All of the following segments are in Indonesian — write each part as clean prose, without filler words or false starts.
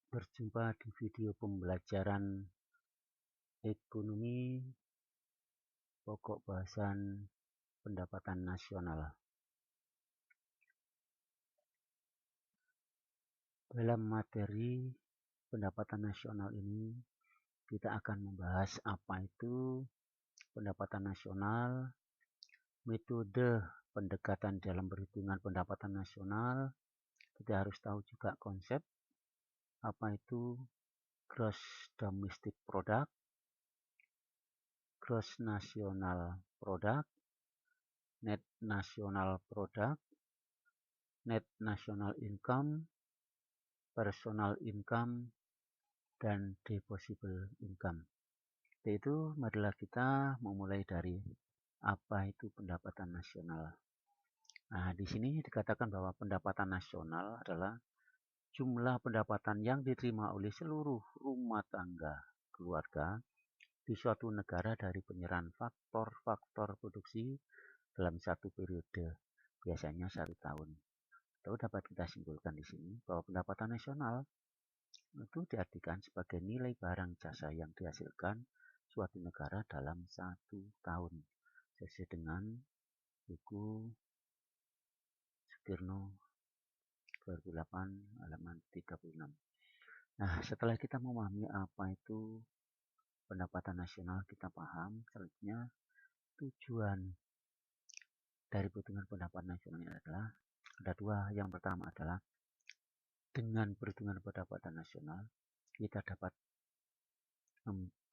Berjumpa di video pembelajaran ekonomi pokok bahasan pendapatan nasional. Dalam materi pendapatan nasional ini, kita akan membahas apa itu pendapatan nasional, metode pendekatan dalam perhitungan pendapatan nasional. Kita harus tahu juga konsep apa itu gross domestic product, gross national product, net national product, net national income, personal income, dan depositable income. Yaitu marilah kita memulai dari apa itu pendapatan nasional. Nah, di sini dikatakan bahwa pendapatan nasional adalah jumlah pendapatan yang diterima oleh seluruh rumah tangga keluarga di suatu negara dari penyerahan faktor-faktor produksi dalam satu periode, biasanya 1 tahun. Atau dapat kita simpulkan di sini bahwa pendapatan nasional itu diartikan sebagai nilai barang jasa yang dihasilkan suatu negara dalam 1 tahun, sesuai dengan buku Sugierno 2008 halaman 36. Nah, setelah kita memahami apa itu pendapatan nasional, kita paham selanjutnya tujuan dari perhitungan pendapatan nasional ini adalah ada dua. Yang pertama adalah dengan perhitungan pendapatan nasional kita dapat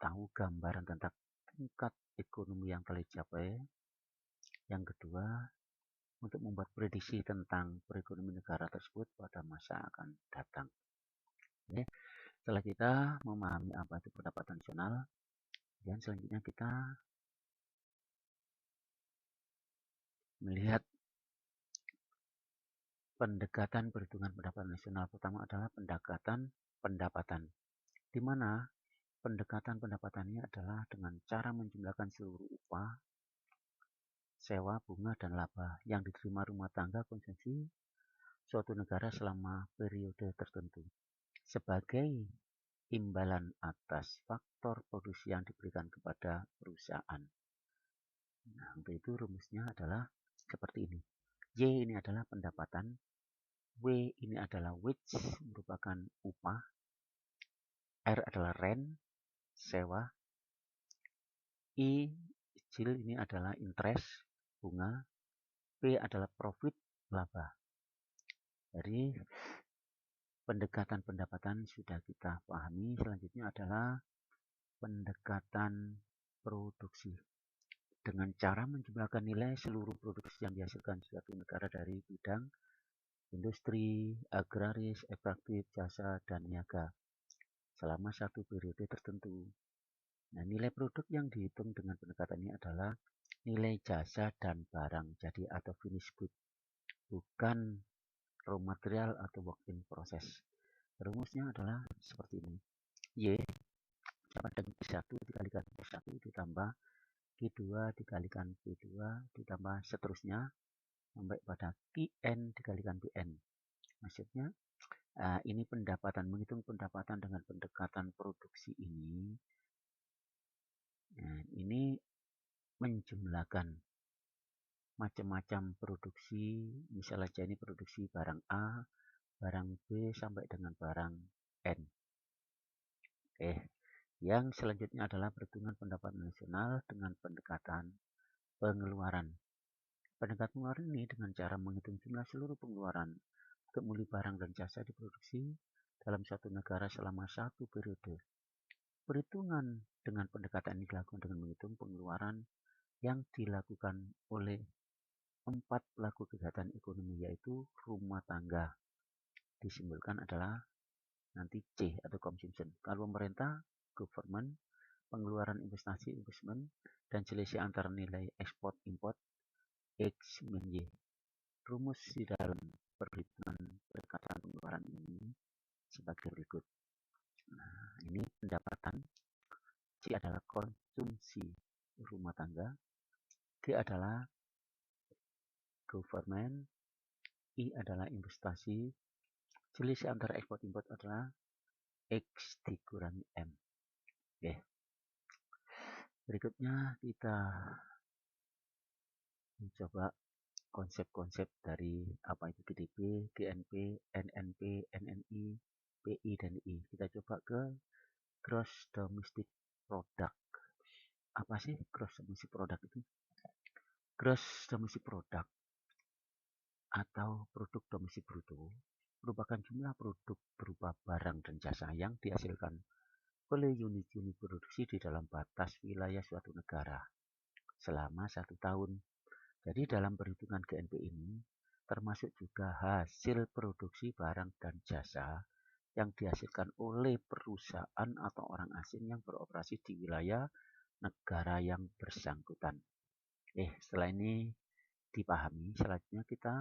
tahu gambaran tentang tingkat ekonomi yang telah dicapai. Yang kedua, untuk membuat prediksi tentang perekonomian negara tersebut pada masa akan datang. Oke. Setelah kita memahami apa itu pendapatan nasional, dan selanjutnya kita melihat pendekatan perhitungan pendapatan nasional. Pertama adalah pendekatan pendapatan, di mana pendekatan pendapatan ini adalah dengan cara menjumlahkan seluruh upah, sewa, bunga, dan laba yang diterima rumah tangga konsumsi suatu negara selama periode tertentu sebagai imbalan atas faktor produksi yang diberikan kepada perusahaan. Nah, untuk itu rumusnya adalah seperti ini. Y ini adalah pendapatan, W ini adalah wage, merupakan upah, R adalah rent, sewa, I kecil ini adalah interest, bunga, P adalah profit, laba. Jadi pendekatan pendapatan sudah kita pahami. Selanjutnya adalah pendekatan produksi, dengan cara menjumlahkan nilai seluruh produksi yang dihasilkan suatu negara dari bidang industri, agraris, ekstraktif, jasa, dan niaga selama satu periode tertentu. Nah, nilai produk yang dihitung dengan pendekatan ini adalah nilai jasa dan barang jadi atau finished good, bukan raw material atau work in process. Rumusnya adalah seperti ini. Y sama dengan P1 dikalikan P1 ditambah Q2 dikalikan P2 ditambah seterusnya sampai pada Qn dikalikan Pn. Maksudnya ini pendapatan, menghitung pendapatan dengan pendekatan produksi ini. Nah, ini menjumlahkan macam-macam produksi, misalnya aja ini produksi barang A, barang B sampai dengan barang N. Oke, yang selanjutnya adalah perhitungan pendapatan nasional dengan pendekatan pengeluaran. Pendekatan pengeluaran ini dengan cara menghitung jumlah seluruh pengeluaran untuk membeli barang dan jasa diproduksi dalam suatu negara selama satu periode. Perhitungan dengan pendekatan ini dilakukan dengan menghitung pengeluaran yang dilakukan oleh 4 pelaku kegiatan ekonomi, yaitu rumah tangga. Disimbolkan adalah nanti C atau consumption. Kalau pemerintah, government, pengeluaran investasi, investment, dan selisih antara nilai ekspor import X min Y. Rumus di dalam perhitungan pendekatan pengeluaran ini sebagai berikut. Nah, ini pendapatan. C adalah konsumsi rumah tangga. G adalah government. I adalah investasi. Selisih antara ekspor import adalah X dikurangi M. Oke. Berikutnya kita mencoba konsep-konsep dari apa itu GDP, GNP, NNP, NNI, PI, dan I. Kita coba ke Gross Domestic Product. Apa sih Gross Domestic Product itu? Gross Domestic Product atau produk domestik bruto merupakan jumlah produk berupa barang dan jasa yang dihasilkan oleh unit-unit produksi di dalam batas wilayah suatu negara selama 1 tahun. Jadi dalam perhitungan GNP ini termasuk juga hasil produksi barang dan jasa yang dihasilkan oleh perusahaan atau orang asing yang beroperasi di wilayah negara yang bersangkutan. Setelah ini dipahami, selanjutnya kita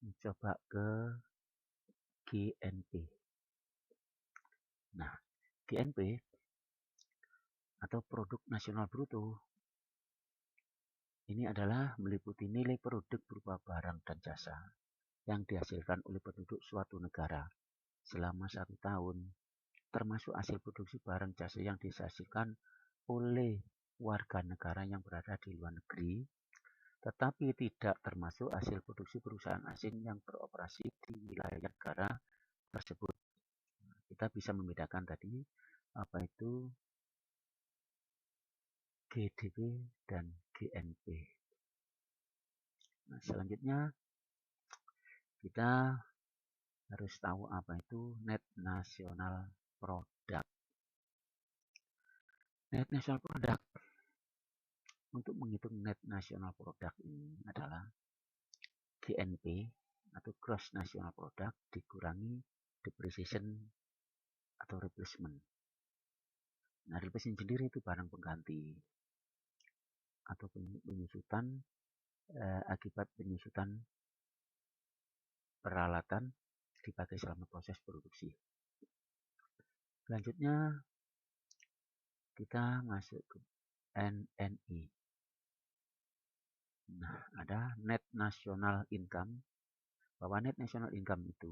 mencoba ke GNP. Nah, GNP atau Produk Nasional Bruto ini adalah meliputi nilai produk berupa barang dan jasa yang dihasilkan oleh penduduk suatu negara selama 1 tahun, termasuk hasil produksi barang jasa yang dihasilkan oleh warga negara yang berada di luar negeri, tetapi tidak termasuk hasil produksi perusahaan asing yang beroperasi di wilayah negara tersebut. Kita bisa membedakan tadi apa itu GDP dan GNP. Nah, selanjutnya kita harus tahu apa itu Net National Product. Net National Product, untuk menghitung Net National Product ini adalah GNP atau Gross National Product dikurangi depreciation atau replacement. Nah, replacement sendiri itu barang pengganti atau penyusutan akibat penyusutan peralatan dipakai selama proses produksi. Selanjutnya kita masuk ke NNI. Nah, ada Net National Income, bahwa Net National Income itu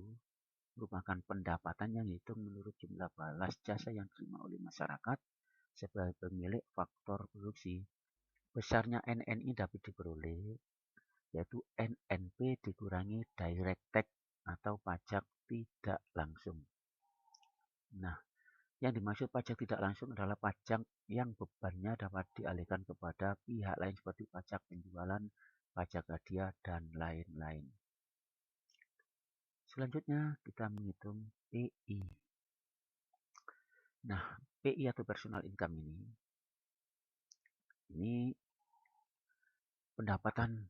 merupakan pendapatan yang dihitung menurut jumlah balas jasa yang diterima oleh masyarakat sebagai pemilik faktor produksi. Besarnya NNI dapat diperoleh yaitu NNP dikurangi direct tax atau pajak tidak langsung. Nah, yang dimaksud pajak tidak langsung adalah pajak yang bebannya dapat dialihkan kepada pihak lain seperti pajak penjualan, pajak hadiah, dan lain-lain. Selanjutnya kita menghitung PI. Nah, PI atau personal income ini pendapatan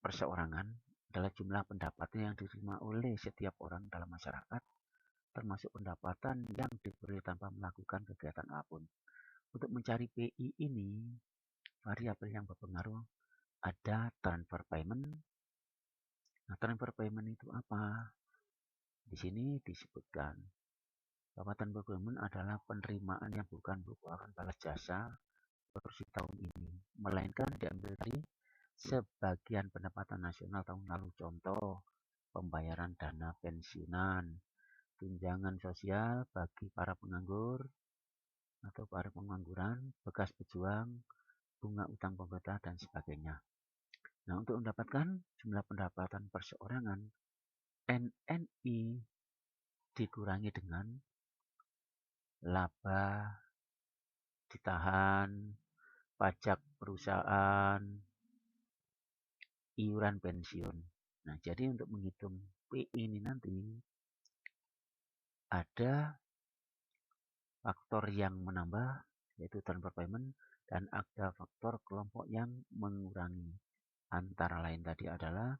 perseorangan adalah jumlah pendapatan yang diterima oleh setiap orang dalam masyarakat, termasuk pendapatan yang diperoleh tanpa melakukan kegiatan apapun. Untuk mencari PI ini, variabel yang berpengaruh ada transfer payment. Nah, transfer payment itu apa? Di sini disebutkan bahwa transfer payment adalah penerimaan yang bukan merupakan balas jasa produksi tahun ini, melainkan diambil dari sebagian pendapatan nasional tahun lalu. Contoh, pembayaran dana pensiunan, tunjangan sosial bagi para penganggur atau para pengangguran, bekas pejuang, bunga utang pemerintah, dan sebagainya. Nah, untuk mendapatkan jumlah pendapatan perseorangan, NNI dikurangi dengan laba ditahan, pajak perusahaan, iuran pensiun. Nah, jadi untuk menghitung PI ini nanti ada faktor yang menambah yaitu transfer payment dan ada faktor kelompok yang mengurangi. Antara lain tadi adalah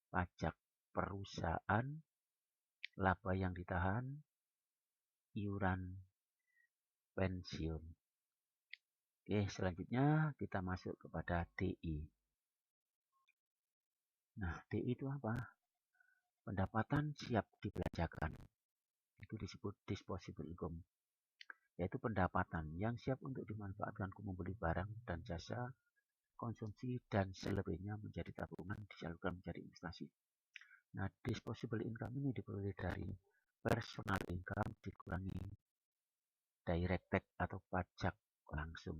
pajak perusahaan, laba yang ditahan, iuran pensiun. Oke, selanjutnya kita masuk kepada DI. Nah, DI itu apa? Pendapatan siap dibelanjakan. Itu disebut disposable income, yaitu pendapatan yang siap untuk dimanfaatkan untuk membeli barang dan jasa konsumsi dan selebihnya menjadi tabungan disalurkan menjadi investasi. Nah, disposable income ini diperoleh dari personal income dikurangi direct tax atau pajak langsung.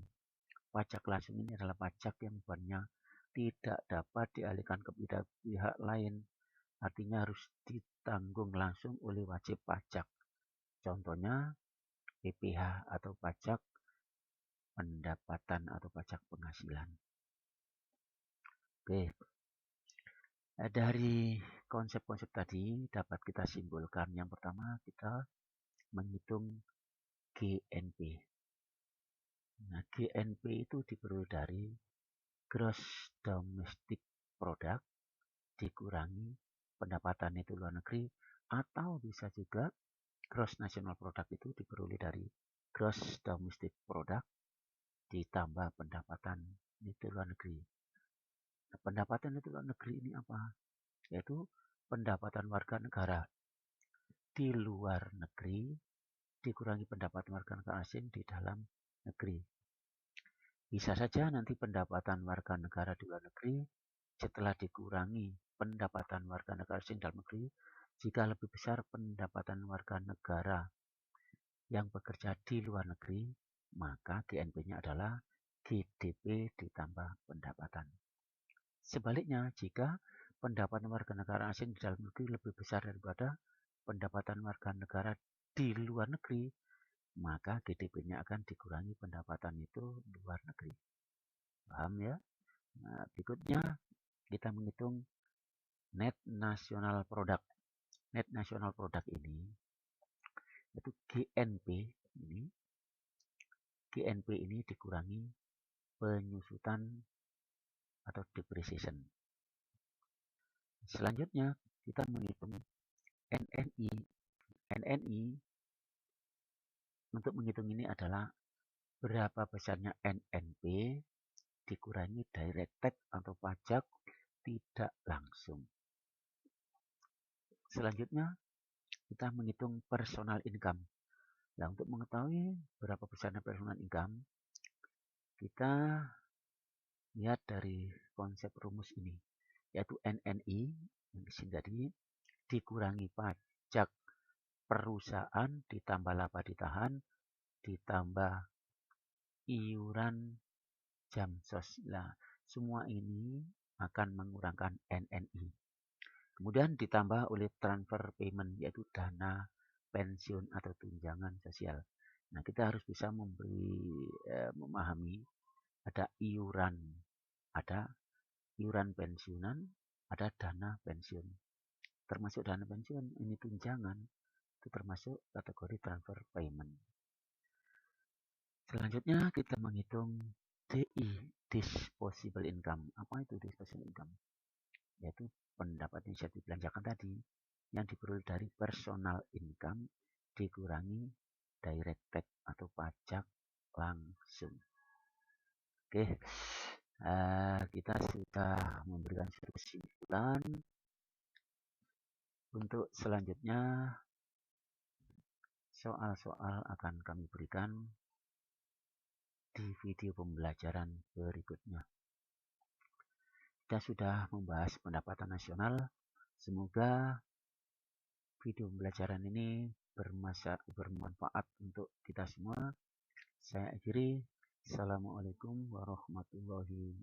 Pajak langsung ini adalah pajak yang bebannya tidak dapat dialihkan ke pihak lain, artinya harus ditanggung langsung oleh wajib pajak. Contohnya PPh atau pajak pendapatan atau pajak penghasilan. Oke, dari konsep-konsep tadi dapat kita simpulkan. Yang pertama, kita menghitung GNP. Nah, GNP itu diperoleh dari Gross Domestic Product dikurangi pendapatan itu luar negeri, atau bisa juga Gross National Product itu diperoleh dari Gross Domestic Product ditambah pendapatan itu luar negeri. Nah, pendapatan itu luar negeri ini apa? Yaitu pendapatan warga negara di luar negeri dikurangi pendapatan warga negara asing di dalam negeri. Bisa saja nanti pendapatan warga negara di luar negeri setelah dikurangi pendapatan warga negara asing dalam negeri, jika lebih besar pendapatan warga negara yang bekerja di luar negeri, maka GNP-nya adalah GDP ditambah pendapatan. Sebaliknya, jika pendapatan warga negara asing di dalam negeri lebih besar daripada pendapatan warga negara di luar negeri, maka GDP-nya akan dikurangi pendapatan itu luar negeri. Paham ya? Nah, berikutnya kita menghitung Net National Product. Net National Product ini itu GNP ini dikurangi penyusutan atau depreciation. Selanjutnya kita menghitung NNI. NNI untuk menghitung ini adalah berapa besarnya NNP dikurangi direct tax atau pajak tidak langsung. Selanjutnya kita menghitung personal income. Nah, untuk mengetahui berapa besarnya personal income, kita lihat dari konsep rumus ini, yaitu NNI yang disini tadi dikurangi pajak perusahaan ditambah laba ditahan ditambah iuran jam sosial. Nah, semua ini akan mengurangkan NNI. Kemudian ditambah oleh transfer payment, yaitu dana pensiun atau tunjangan sosial. Nah, kita harus bisa memahami ada iuran pensiunan, ada dana pensiun. Termasuk dana pensiun, ini tunjangan, itu termasuk kategori transfer payment. Selanjutnya kita menghitung DI, disposable income. Apa itu disposable income? Yaitu pendapatan yang saya dibelanjakan tadi yang diperoleh dari personal income dikurangi direct tax atau pajak langsung. Oke, kita sudah memberikan suatu kesimpulan. Untuk selanjutnya soal-soal akan kami berikan di video pembelajaran berikutnya. Kita sudah membahas pendapatan nasional. Semoga video pembelajaran ini bermanfaat untuk kita semua. Saya akhiri. Assalamualaikum warahmatullahi wabarakatuh.